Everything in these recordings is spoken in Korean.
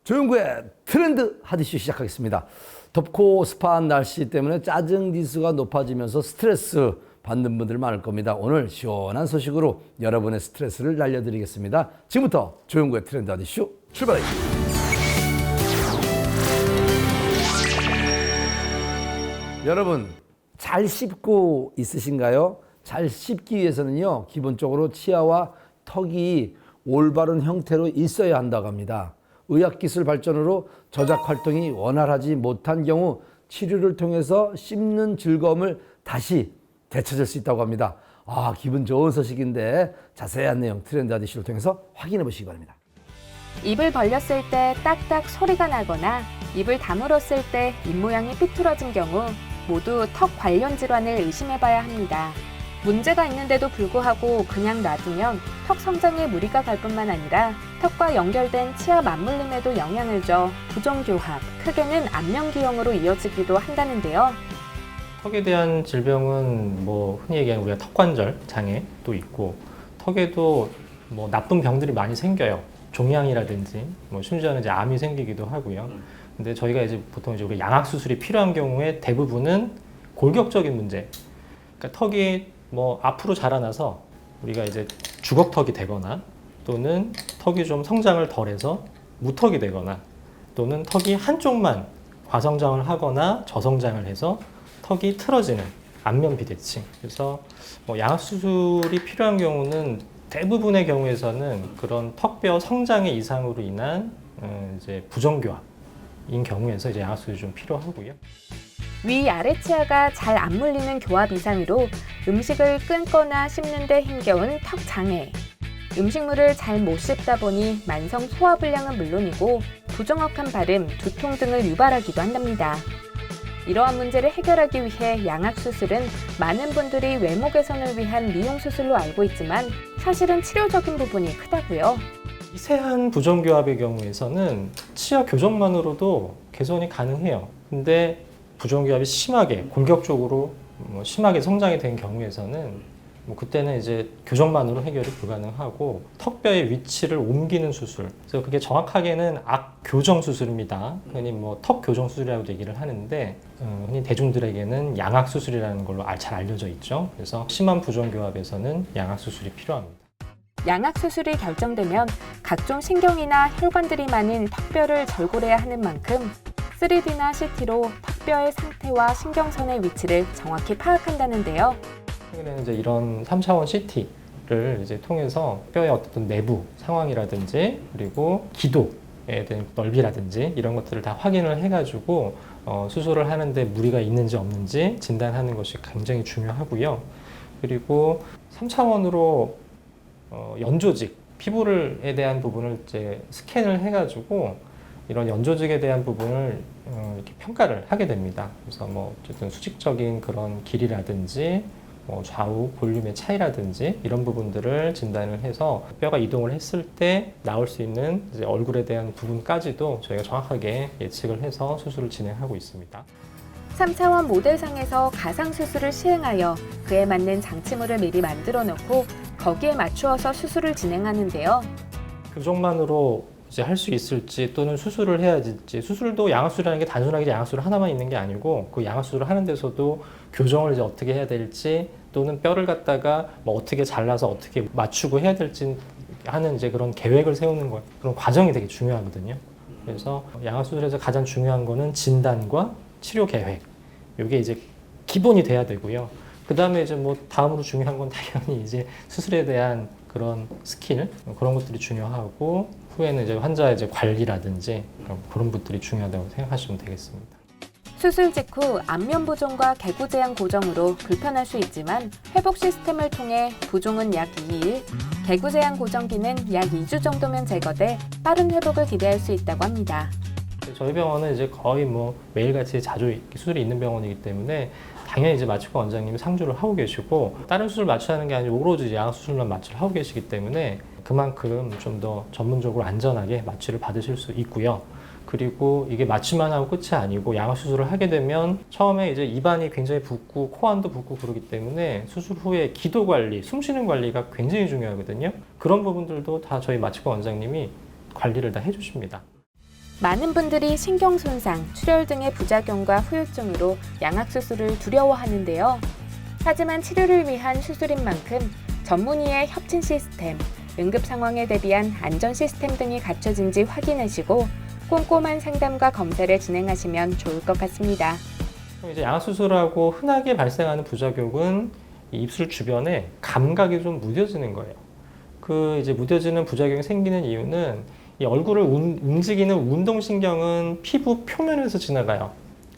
조용구의 트렌드 하디쇼 시작하겠습니다. 덥고 습한 날씨 때문에 짜증 지수가 높아지면서 스트레스 받는 분들 많을 겁니다. 오늘 시원한 소식으로 여러분의 스트레스를 날려드리겠습니다. 지금부터 조용구의 트렌드 하디쇼 출발하겠습니다. 여러분, 잘 씹고 있으신가요? 잘 씹기 위해서는요, 기본적으로 치아와 턱이 올바른 형태로 있어야 한다고 합니다. 의학기술 발전으로 저작 활동이 원활하지 못한 경우 치료를 통해서 씹는 즐거움을 다시 되찾을 수 있다고 합니다. 기분 좋은 소식인데 자세한 내용 트렌드 하디쇼를 통해서 확인해 보시기 바랍니다. 입을 벌렸을 때 딱딱 소리가 나거나 입을 다물었을 때 입모양이 삐뚤어진 경우 모두 턱 관련 질환을 의심해봐야 합니다. 문제가 있는데도 불구하고 그냥 놔두면 턱 성장에 무리가 갈 뿐만 아니라 턱과 연결된 치아 맞물림에도 영향을 줘 부정교합, 크게는 안면기형으로 이어지기도 한다는데요. 턱에 대한 질병은 흔히 얘기하는 우리가 턱관절 장애도 있고, 턱에도 나쁜 병들이 많이 생겨요. 종양이라든지 심지어는 이제 암이 생기기도 하고요. 근데 저희가 보통 우리 양악 수술이 필요한 경우에 대부분은 골격적인 문제. 그러니까 턱이 앞으로 자라나서 우리가 이제 주걱턱이 되거나, 또는 턱이 좀 성장을 덜해서 무턱이 되거나, 또는 턱이 한쪽만 과성장을 하거나 저성장을 해서 턱이 틀어지는 안면 비대칭. 그래서 양악 수술이 필요한 경우는 대부분의 경우에서는 그런 턱뼈 성장의 이상으로 인한 이제 부정교합인 경우에서 이제 양악 수술이 좀 필요하고요. 위아래 치아가 잘 안 물리는 교합 이상으로 음식을 끊거나 씹는 데 힘겨운 턱 장애. 음식물을 잘 못 씹다 보니 만성 소화불량은 물론이고 부정확한 발음, 두통 등을 유발하기도 한답니다. 이러한 문제를 해결하기 위해 양악 수술은 많은 분들이 외모 개선을 위한 미용 수술로 알고 있지만 사실은 치료적인 부분이 크다고요. 미세한 부정교합의 경우에서는 치아 교정만으로도 개선이 가능해요. 근데 부정교합이 심하게, 공격적으로 심하게 성장이 된 경우에서는 그때는 이제 교정만으로 해결이 불가능하고 턱뼈의 위치를 옮기는 수술. 그래서 그게 정확하게는 악교정 수술입니다. 흔히 턱 교정 수술이라고 얘기를 하는데, 흔히 대중들에게는 양악 수술이라는 걸로 잘 알려져 있죠. 그래서 심한 부정교합에서는 양악 수술이 필요합니다. 양악 수술이 결정되면 각종 신경이나 혈관들이 많은 턱뼈를 절골해야 하는 만큼 3D나 CT로 턱뼈의 상태와 신경선의 위치를 정확히 파악한다는데요. 최근에는 이제 이런 3차원 CT를 이제 통해서 뼈의 어떤 내부 상황이라든지, 그리고 기도에 대한 넓이라든지 이런 것들을 다 확인을 해가지고 수술을 하는데 무리가 있는지 없는지 진단하는 것이 굉장히 중요하고요. 그리고 3차원으로 연조직, 피부에 대한 부분을 이제 스캔을 해가지고 이런 연조직에 대한 부분을 이렇게 평가를 하게 됩니다. 그래서 어쨌든 수직적인 그런 길이라든지 좌우 볼륨의 차이라든지 이런 부분들을 진단을 해서 뼈가 이동을 했을 때 나올 수 있는 이제 얼굴에 대한 부분까지도 저희가 정확하게 예측을 해서 수술을 진행하고 있습니다. 3차원 모델상에서 가상수술을 시행하여 그에 맞는 장치물을 미리 만들어 놓고 거기에 맞추어서 수술을 진행하는데요. 교정만으로 이제 할 수 있을지, 또는 수술을 해야 될지, 수술도 양악수술이라는 게 단순하게 양악수술 하나만 있는 게 아니고 그 양악수술을 하는 데서도 교정을 이제 어떻게 해야 될지, 또는 뼈를 갖다가 어떻게 잘라서 어떻게 맞추고 해야 될지 하는 이제 그런 계획을 세우는 거, 그런 과정이 되게 중요하거든요. 그래서 양악수술에서 가장 중요한 거는 진단과 치료 계획. 이게 이제 기본이 돼야 되고요. 그 다음에 이제 다음으로 중요한 건 당연히 이제 수술에 대한 그런 스킬, 그런 것들이 중요하고, 후에는 이제 환자의 이제 관리라든지 그런 것들이 중요하다고 생각하시면 되겠습니다. 수술 직후 안면 부종과 개구 제한 고정으로 불편할 수 있지만 회복 시스템을 통해 부종은 약 2일, 개구 제한 고정기는 약 2주 정도면 제거돼 빠른 회복을 기대할 수 있다고 합니다. 저희 병원은 이제 거의 매일같이 자주 수술이 있는 병원이기 때문에 당연히 이제 마취과 원장님이 상주를 하고 계시고, 다른 수술 마취하는 게 아니고 오로지 양악 수술만 마취를 하고 계시기 때문에 그만큼 좀 더 전문적으로 안전하게 마취를 받으실 수 있고요. 그리고 이게 마취만 하고 끝이 아니고 양악 수술을 하게 되면 처음에 이제 입안이 굉장히 붓고 코안도 붓고 그러기 때문에 수술 후에 기도 관리, 숨 쉬는 관리가 굉장히 중요하거든요. 그런 부분들도 다 저희 마취과 원장님이 관리를 다 해주십니다. 많은 분들이 신경 손상, 출혈 등의 부작용과 후유증으로 양악수술을 두려워하는데요. 하지만 치료를 위한 수술인 만큼 전문의의 협진 시스템, 응급 상황에 대비한 안전 시스템 등이 갖춰진지 확인하시고 꼼꼼한 상담과 검사를 진행하시면 좋을 것 같습니다. 이제 양악수술하고 흔하게 발생하는 부작용은 이 입술 주변에 감각이 좀 무뎌지는 거예요. 그 이제 무뎌지는 부작용이 생기는 이유는 이 얼굴을 움직이는 운동신경은 피부 표면에서 지나가요.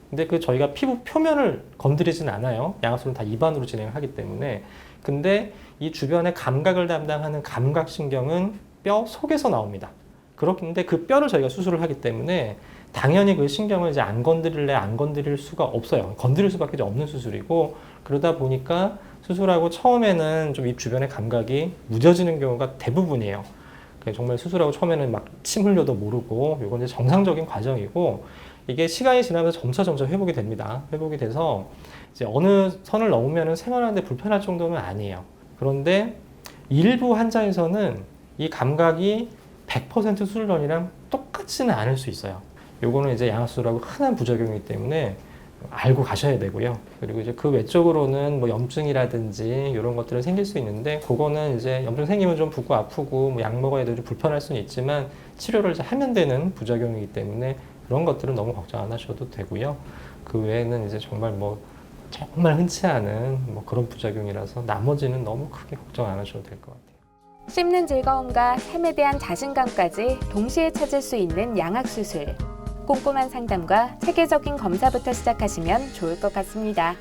근데 저희가 피부 표면을 건드리진 않아요. 양악술은 다 입안으로 진행을 하기 때문에. 근데 이 주변의 감각을 담당하는 감각신경은 뼈 속에서 나옵니다. 그렇긴데 그 뼈를 저희가 수술을 하기 때문에 당연히 그 신경을 이제 안 건드릴 수가 없어요. 건드릴 수밖에 없는 수술이고, 그러다 보니까 수술하고 처음에는 좀 입 주변의 감각이 무뎌지는 경우가 대부분이에요. 정말 수술하고 처음에는 막 침 흘려도 모르고, 이건 이제 정상적인 과정이고, 이게 시간이 지나면서 점차 회복이 됩니다. 회복이 돼서 이제 어느 선을 넘으면 생활하는데 불편할 정도는 아니에요. 그런데 일부 환자에서는 이 감각이 100% 수술 전이랑 똑같지는 않을 수 있어요. 요거는 이제 양악수술하고 흔한 부작용이기 때문에 알고 가셔야 되고요. 그리고 이제 그 외적으로는 뭐 염증이라든지 이런 것들은 생길 수 있는데, 그거는 이제 염증 생기면 좀 붓고 아프고 뭐 약 먹어야 되고 불편할 수는 있지만 치료를 이제 하면 되는 부작용이기 때문에 그런 것들은 너무 걱정 안 하셔도 되고요. 그 외에는 이제 정말 흔치 않은 그런 부작용이라서 나머지는 너무 크게 걱정 안 하셔도 될 것 같아요. 씹는 즐거움과 삶에 대한 자신감까지 동시에 찾을 수 있는 양악수술. 꼼꼼한 상담과 체계적인 검사부터 시작하시면 좋을 것 같습니다.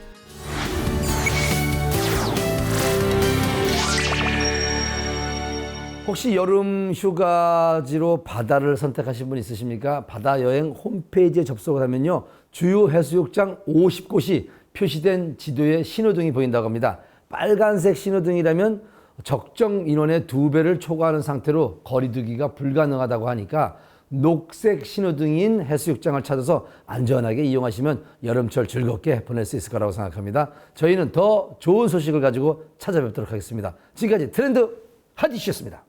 혹시 여름 휴가지로 바다를 선택하신 분 있으십니까? 바다 여행 홈페이지에 접속을 하면요, 주요 해수욕장 50곳이 표시된 지도에 신호등이 보인다고 합니다. 빨간색 신호등이라면 적정 인원의 2배를 초과하는 상태로 거리두기가 불가능하다고 하니까 녹색 신호등인 해수욕장을 찾아서 안전하게 이용하시면 여름철 즐겁게 보낼 수 있을 거라고 생각합니다. 저희는 더 좋은 소식을 가지고 찾아뵙도록 하겠습니다. 지금까지 트렌드 한 이슈였습니다.